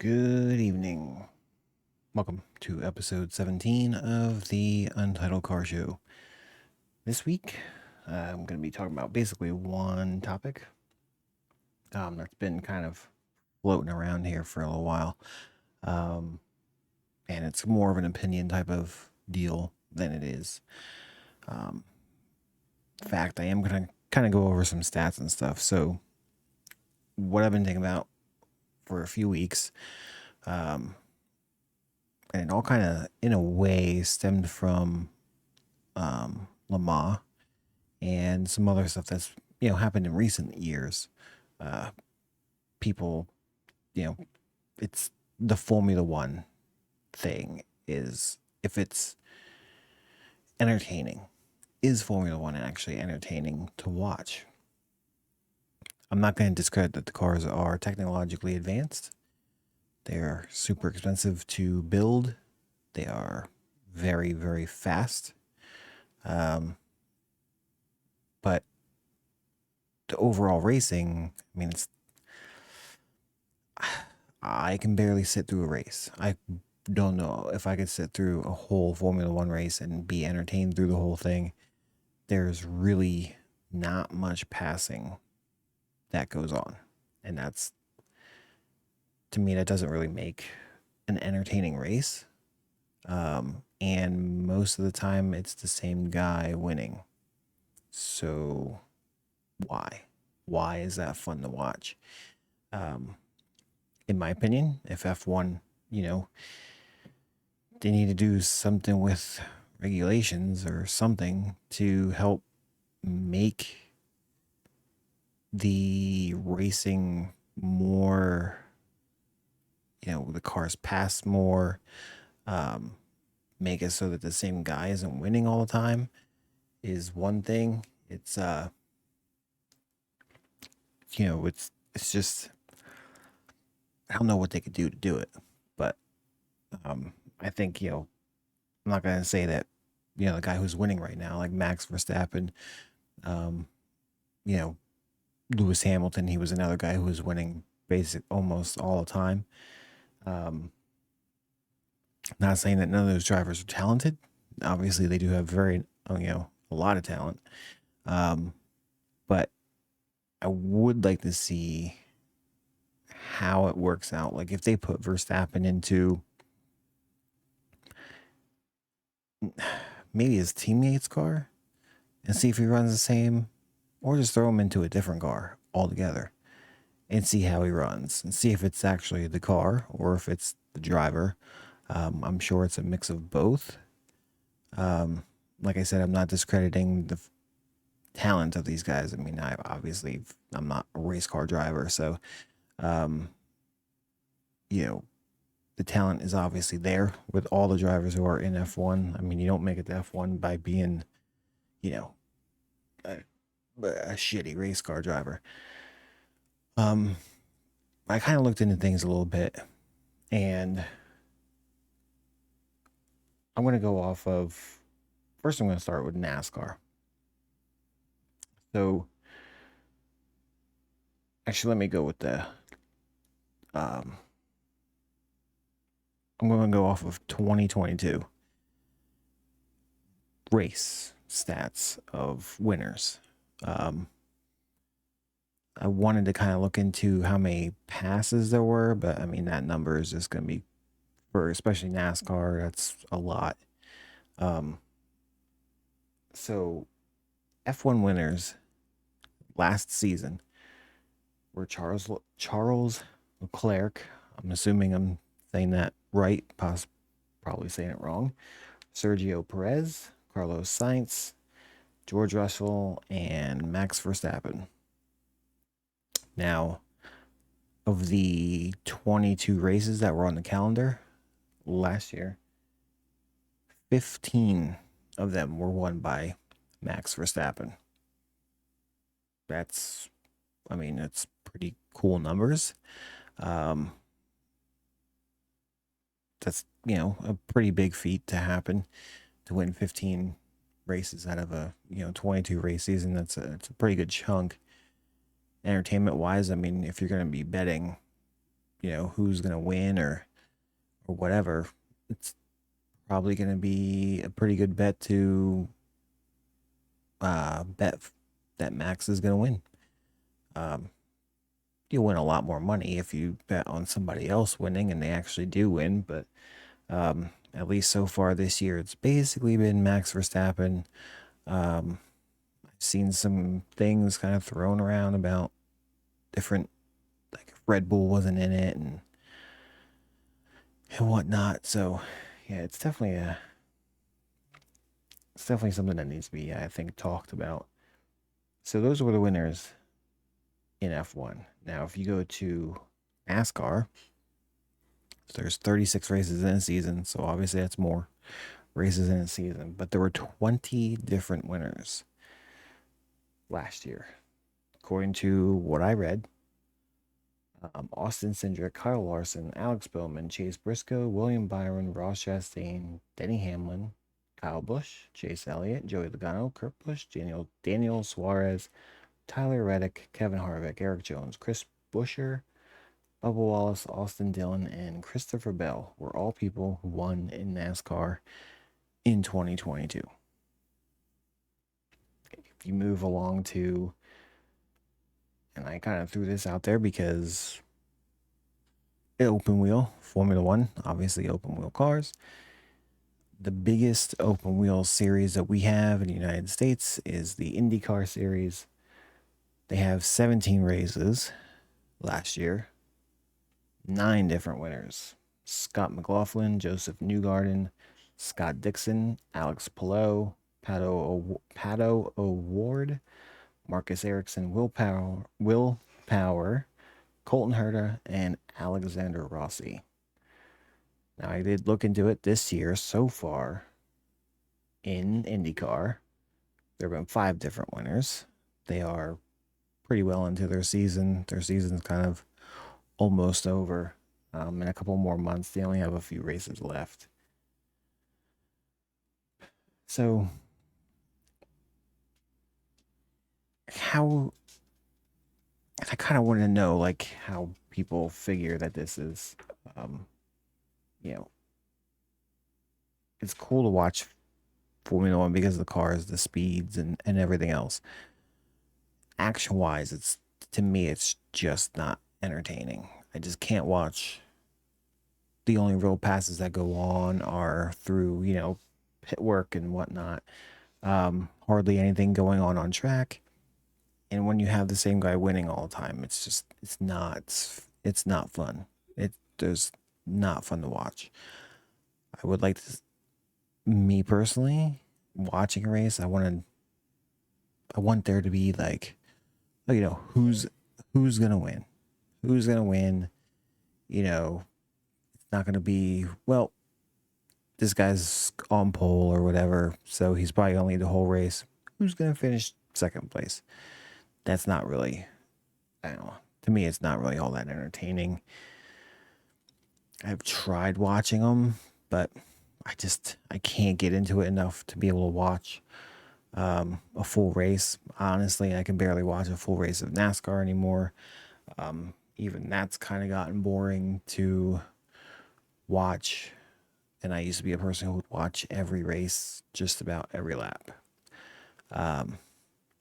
Good evening. Welcome to episode 17 of the Untitled Car Show. This week, I'm going to be talking about basically one topic that's been kind of floating around here for a little while. And it's more of an opinion type of deal than it is. In fact, I am going to kind of go over some stats and stuff. So, what I've been thinking about for a few weeks, and it all kind of, in a way, stemmed from Lamar and some other stuff that's happened in recent years. People, you know, it's the Formula One thing is if it's entertaining, is Formula One actually entertaining to watch? I'm not going to discredit that the cars are technologically advanced. They're super expensive to build. They are very, very fast. But the overall racing, I can barely sit through a race. I don't know if I could sit through a whole Formula One race and be entertained through the whole thing. There's really not much passing that goes on. And that's, to me, that doesn't really make an entertaining race. And most of the time, it's the same guy winning. So, why? Why is that fun to watch? In my opinion, if F1, they need to do something with regulations or something to help make the racing more, the cars pass more, make it so that the same guy isn't winning all the time is one thing. It's just, I don't know what they could do to do it, but I think, I'm not going to say that, the guy who's winning right now, like Max Verstappen, you know, Lewis Hamilton, he was another guy who was winning almost all the time. Not saying that none of those drivers are talented. Obviously, they do have a lot of talent. But I would like to see how it works out. Like if they put Verstappen into maybe his teammate's car and see if he runs the same, or just throw him into a different car altogether and see how he runs and see if it's actually the car or if it's the driver. I'm sure it's a mix of both. Like I said, I'm not discrediting the talent of these guys. I mean, I'm not a race car driver, so the talent is obviously there with all the drivers who are in F1. I mean, you don't make it to F1 by being, a shitty race car driver. I kind of looked into things a little bit, and I'm going to go off of, first I'm going to start with NASCAR. So, actually, let me go with I'm going to go off of 2022 race stats of winners. I wanted to kind of look into how many passes there were, but I mean, that number is just going to be, for especially NASCAR, that's a lot. So F1 winners last season were Charles Leclerc. I'm assuming I'm saying that right, probably saying it wrong. Sergio Perez, Carlos Sainz, George Russell, and Max Verstappen. Now, of the 22 races that were on the calendar last year, 15 of them were won by Max Verstappen. That's pretty cool numbers. That's, a pretty big feat to happen, to win 15 races out of a, 22 race season. It's a pretty good chunk. Entertainment wise, I mean, if you're going to be betting, who's going to win or whatever, it's probably going to be a pretty good bet to bet that Max is going to win. Um, you'll win a lot more money if you bet on somebody else winning and they actually do win. But at least so far this year, it's basically been Max Verstappen. I've seen some things kind of thrown around about different, like if Red Bull wasn't in it and whatnot. So yeah, it's definitely something that needs to be, I think, talked about. So those were the winners in F1. Now, if you go to NASCAR, there's 36 races in a season, so obviously that's more races in a season. But there were 20 different winners last year, according to what I read. Austin Cindric, Kyle Larson, Alex Bowman, Chase Briscoe, William Byron, Ross Chastain, Denny Hamlin, Kyle Busch, Chase Elliott, Joey Logano, Kurt Busch, Daniel Suarez, Tyler Reddick, Kevin Harvick, Eric Jones, Chris Buescher, Bubba Wallace, Austin Dillon, and Christopher Bell were all people who won in NASCAR in 2022. If you move along to, and I kind of threw this out there because open wheel, Formula One, obviously open wheel cars. The biggest open wheel series that we have in the United States is the IndyCar series. They have 17 races last year, 9 different winners. Scott McLaughlin, Joseph Newgarden, Scott Dixon, Alex Palou, Pato O'Ward, Marcus Ericsson, Will Power, Colton Herta, and Alexander Rossi. Now, I did look into it this year so far in IndyCar. There have been 5 different winners. They are pretty well into their season. Their season's kind of almost over. In a couple more months, they only have a few races left. So, I kind of want to know, like, how people figure that this is, you know, it's cool to watch Formula One because of the cars, the speeds, and everything else. Action wise, to me, it's just not entertaining. I just can't watch. The only real passes that go on are through, pit work and whatnot. Hardly anything going on track. And when you have the same guy winning all the time, it's not fun. There's not fun to watch. I would like to, me personally, watching a race, I want there to be like, who's gonna win? Who's gonna win? It's not gonna be, well, this guy's on pole or whatever, so he's probably gonna lead the whole race. Who's gonna finish second place? That's not really, I don't know. To me, it's not really all that entertaining. I've tried watching them, but I can't get into it enough to be able to watch a full race. Honestly, I can barely watch a full race of NASCAR anymore. Even that's kind of gotten boring to watch. And I used to be a person who would watch every race, just about every lap.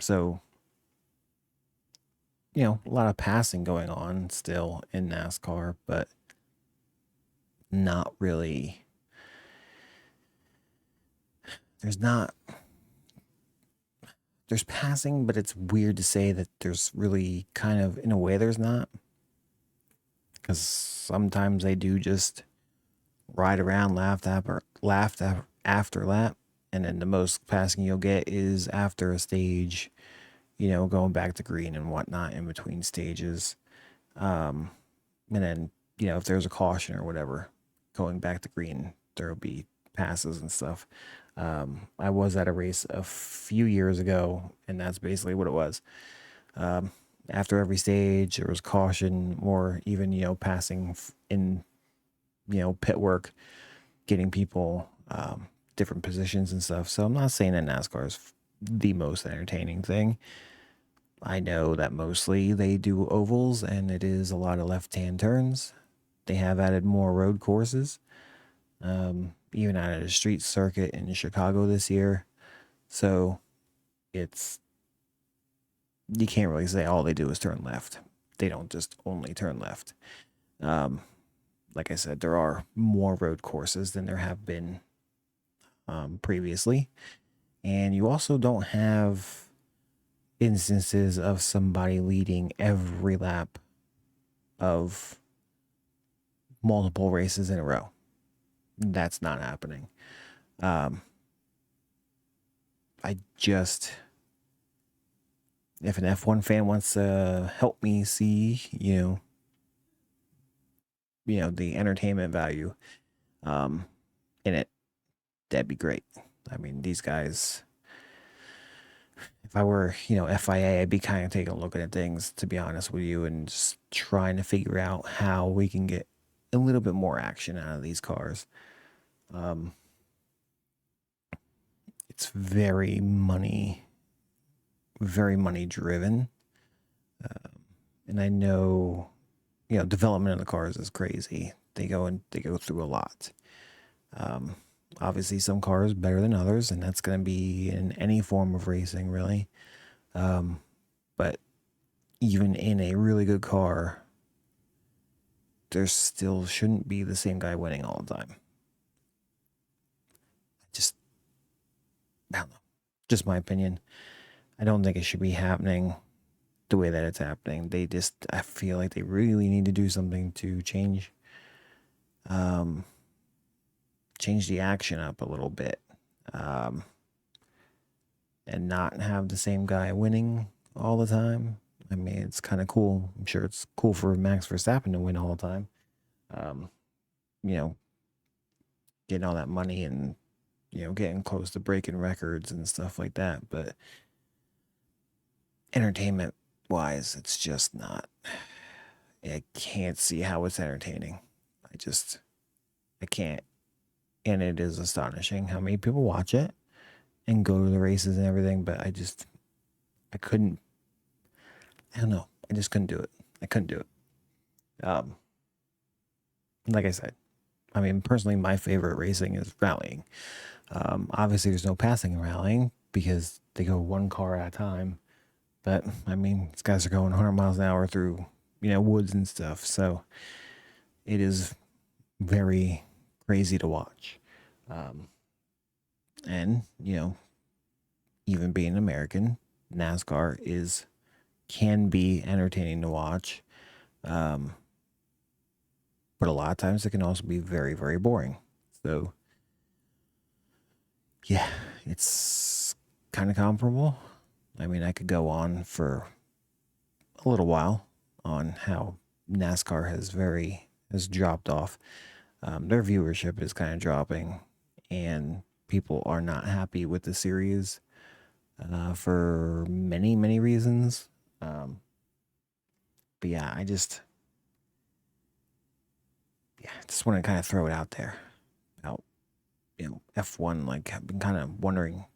So, a lot of passing going on still in NASCAR, but not really. There's passing, but it's weird to say that there's really kind of, in a way, there's not. Because sometimes they do just ride around after lap, and then the most passing you'll get is after a stage, going back to green and whatnot in between stages. And then, if there's a caution or whatever, going back to green, there'll be passes and stuff. I was at a race a few years ago, and that's basically what it was. After every stage, there was caution, or even, passing in, pit work, getting people different positions and stuff. So I'm not saying that NASCAR is the most entertaining thing. I know that mostly they do ovals, and it is a lot of left-hand turns. They have added more road courses, even added a street circuit in Chicago this year. So it's, you can't really say all they do is turn left. They don't just only turn left. Um, like I said, there are more road courses than there have been previously. And you also don't have instances of somebody leading every lap of multiple races in a row. That's not happening. I just, if an F1 fan wants to help me see, the entertainment value in it, that'd be great. I mean, these guys, if I were, FIA, I'd be kind of taking a look at things, to be honest with you, and just trying to figure out how we can get a little bit more action out of these cars. It's very money driven. And I know, development of the cars is crazy. They go through a lot. Obviously, some cars better than others, and that's going to be in any form of racing, really. But even in a really good car, there still shouldn't be the same guy winning all the time. I don't know. Just my opinion. I don't think it should be happening the way that it's happening. I feel like they really need to do something to change the action up a little bit, and not have the same guy winning all the time. I mean, it's kind of cool. I'm sure it's cool for Max Verstappen to win all the time. Getting all that money and, getting close to breaking records and stuff like that. But entertainment wise, it's just not. I can't see how it's entertaining. I can't. And it is astonishing how many people watch it and go to the races and everything. But I couldn't. I don't know. I just couldn't do it. I couldn't do it. Like I said, I mean, personally, my favorite racing is rallying. Obviously, there's no passing and rallying because they go one car at a time. But I mean, these guys are going 100 miles an hour through, woods and stuff. So it is very crazy to watch. And, even being American, NASCAR can be entertaining to watch. But a lot of times it can also be very, very boring. So, yeah, it's kind of comparable. I mean, I could go on for a little while on how NASCAR has dropped off. Their viewership is kind of dropping, and people are not happy with the series for many, many reasons. But yeah, I just want to kind of throw it out there about, F1. Like, I've been kind of wondering,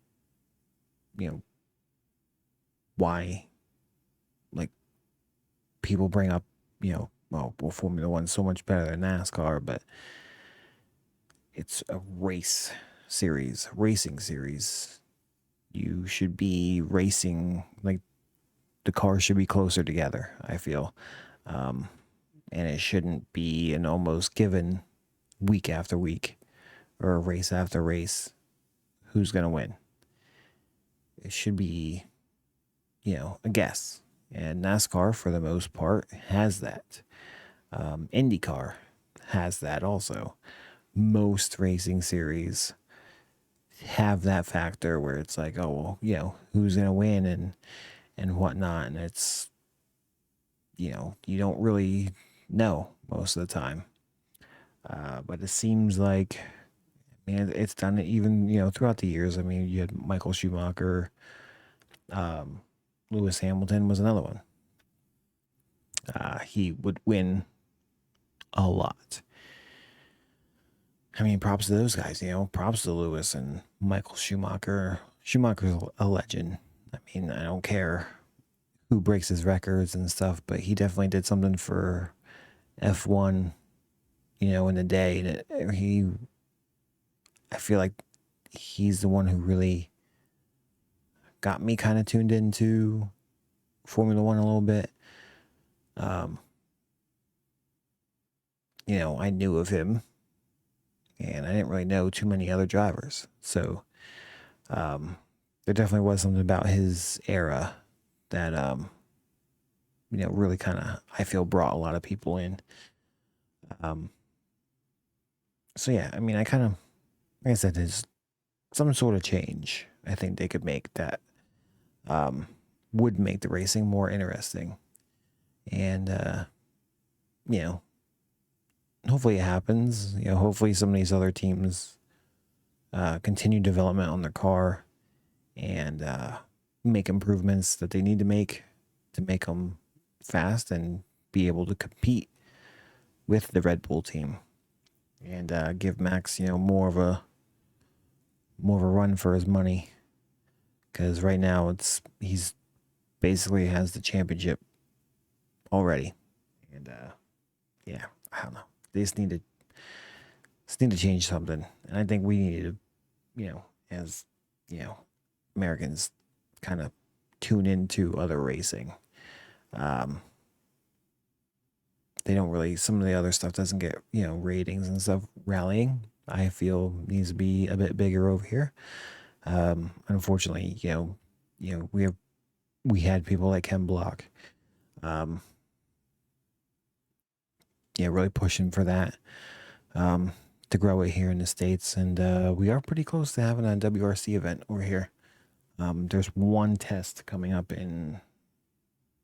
why, like, people bring up, well, Formula One's so much better than NASCAR, but it's a racing series. You should be racing, like, the cars should be closer together, I feel. And it shouldn't be an almost given week after week or race after race who's going to win. It should be, a guess. And NASCAR, for the most part, has that. IndyCar has that also. Most racing series have that factor where it's like, oh, well, who's going to win and whatnot. And it's, you don't really know most of the time. But it seems like, man, it's done it even, throughout the years. I mean, you had Michael Schumacher, Lewis Hamilton was another one. He would win a lot. I mean, props to those guys, props to Lewis and Michael Schumacher. Schumacher's a legend. I mean, I don't care who breaks his records and stuff, but he definitely did something for F1 in the day. I feel like he's the one who really got me kind of tuned into Formula One a little bit. Um, I knew of him, and I didn't really know too many other drivers. So there definitely was something about his era that really kind of, I feel, brought a lot of people in. Um, so yeah, I mean, I kind of, like I said, there's some sort of change I think they could make that um, would make the racing more interesting. And, you know, hopefully it happens. Hopefully some of these other teams continue development on their car and make improvements that they need to make them fast and be able to compete with the Red Bull team and give Max, more of a run for his money. Because right now he's basically has the championship already, and yeah, I don't know. They just need to change something, and I think we need to, as Americans, kind of tune into other racing. Um, they don't really. Some of the other stuff doesn't get ratings and stuff. Rallying, I feel, needs to be a bit bigger over here. Unfortunately, we had people like Ken Block, um, really pushing for that, to grow it here in the States. And we are pretty close to having a WRC event over here. There's one test coming up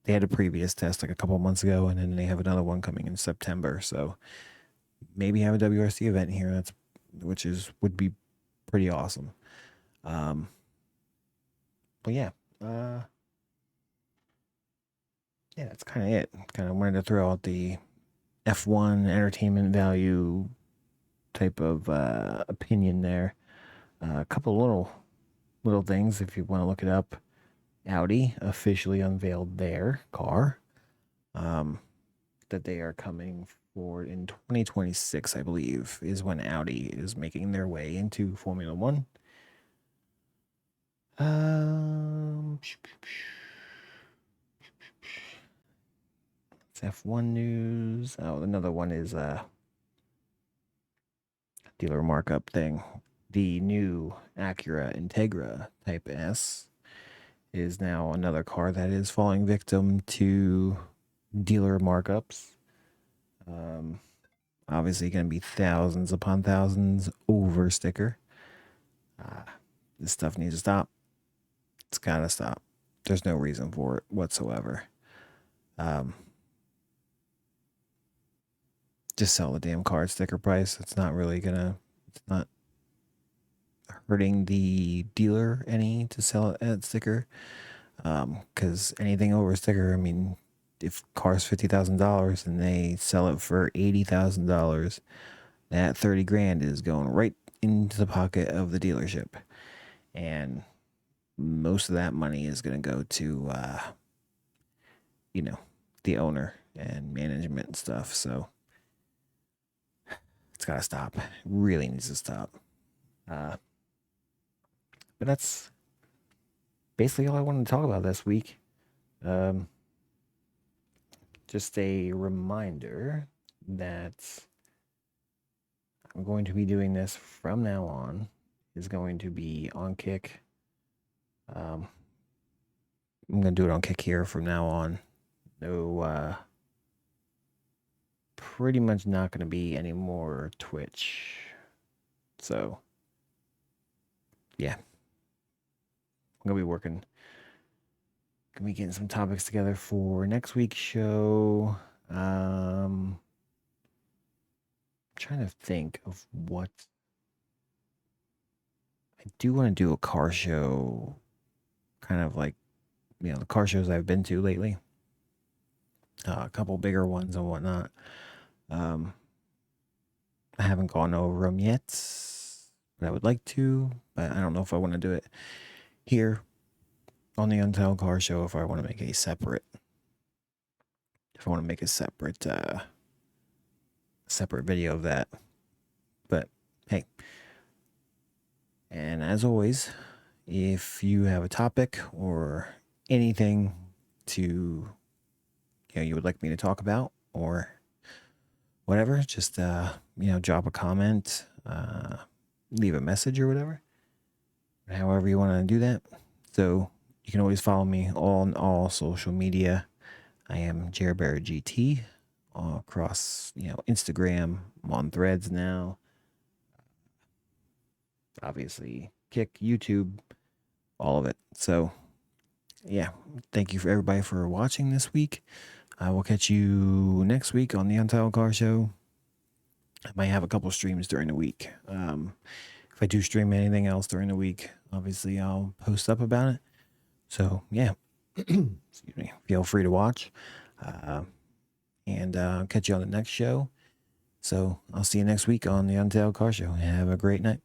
they had a previous test like a couple of months ago, and then they have another one coming in September. So maybe have a WRC event here. Would be pretty awesome. But yeah, yeah, that's kind of it. Kind of wanted to throw out the F1 entertainment value type of opinion there. A couple little things if you want to look it up. Audi officially unveiled their car that they are coming forward in 2026, I believe, is when Audi is making their way into Formula One. It's F1 news. Oh, another one is dealer markup thing. The new Acura Integra Type S is now another car that is falling victim to dealer markups. Obviously, going to be thousands upon thousands over sticker. This stuff needs to stop. It's got to stop. There's no reason for it whatsoever. Just sell the damn car at sticker price. It's not hurting the dealer any to sell it at sticker. Because anything over a sticker, I mean, if car's $50,000 and they sell it for $80,000, that 30 grand is going right into the pocket of the dealership, and most of that money is going to go to the owner and management and stuff. So it's got to stop. It really needs to stop. But that's basically all I wanted to talk about this week. Just a reminder that I'm going to be doing this from now on. Is going to be on Kick. I'm going to do it on Kick here from now on. No, pretty much not going to be any more Twitch. So, yeah. I'm going to be working. Going to be getting some topics together for next week's show. I'm trying to think of what. I do want to do a car show, kind of like, the car shows I've been to lately. A couple bigger ones and whatnot. I haven't gone over them yet, but I would like to. But I don't know if I want to do it here on the Untitled Car Show. If I want to make a separate, separate video of that. But hey, and as always, if you have a topic or anything to you would like me to talk about or whatever, just drop a comment, leave a message or whatever, however you want to do that. So you can always follow me on all social media. I am JaredBearGT across Instagram. I'm on Threads now, obviously Kick, YouTube, all of it. So yeah, thank you for everybody for watching this week. I will catch you next week on the Untitled Car Show. I might have a couple streams during the week. If I do stream anything else during the week, obviously I'll post up about it. So yeah, excuse me. Feel free to watch, and I'll catch you on the next show. So I'll see you next week on the Untitled Car Show. Have a great night.